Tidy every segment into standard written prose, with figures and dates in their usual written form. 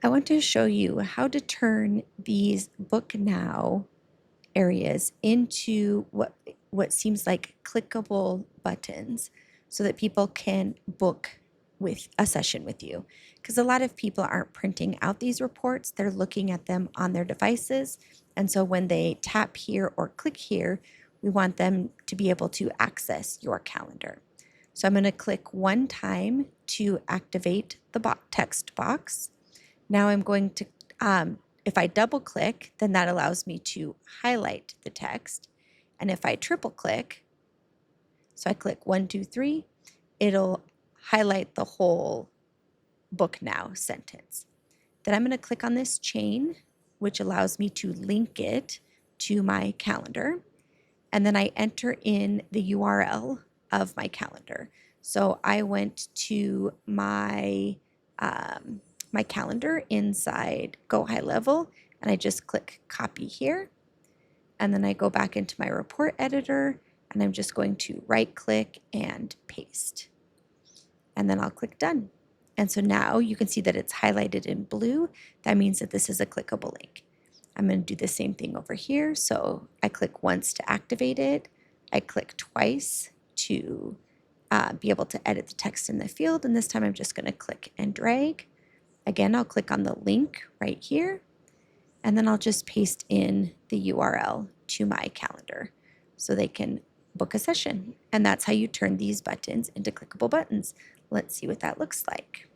I want to show you how to turn these book now areas into what seems like clickable buttons so that people can book with a session with you. Because a lot of people aren't printing out these reports, they're looking at them on their devices. And so when they tap here or click here, we want them to be able to access your calendar. So I'm going to click one time to activate the text box. Now I'm going to, if I double click, then that allows me to highlight the text. And if I triple click, so I click 1, 2, 3, it'll highlight the whole book now sentence. Then I'm going to click on this chain, which allows me to link it to my calendar. And then I enter in the URL of my calendar. So I went to my my calendar inside Go High Level, and I just click copy here. And then I go back into my report editor, and I'm just going to right click and paste. And then I'll click done. And so now you can see that it's highlighted in blue. That means that this is a clickable link. I'm going to do the same thing over here. So I click once to activate it. I click twice to be able to edit the text in the field. And this time I'm just going to click and drag. Again, I'll click on the link right here, and then I'll just paste in the URL to my calendar so they can book a session. And that's how you turn these buttons into clickable buttons. Let's see what that looks like.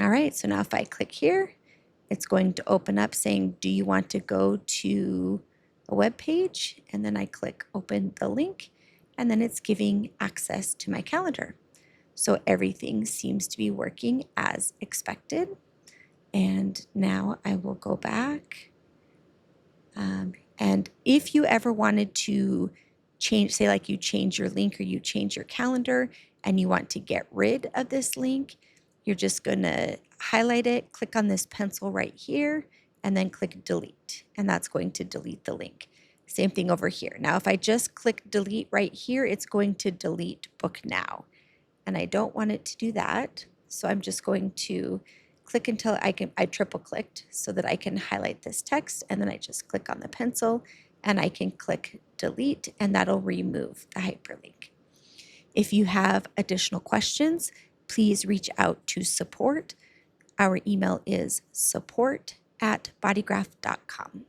All right, so now if I click here, it's going to open up saying, do you want to go to a web page? And then I click open the link, and then it's giving access to my calendar. So everything seems to be working as expected. And now I will go back. And if you ever wanted to change, say like you change your link or you change your calendar and you want to get rid of this link, you're just going to highlight it, click on this pencil right here, and then click delete. And that's going to delete the link. Same thing over here. Now, if I just click delete right here, it's going to delete book now. And I don't want it to do that. So I'm just going to click until I triple clicked so that I can highlight this text, and then I just click on the pencil and I can click delete, and that'll remove the hyperlink. If you have additional questions, please reach out to support. Our email is support@bodygraph.com.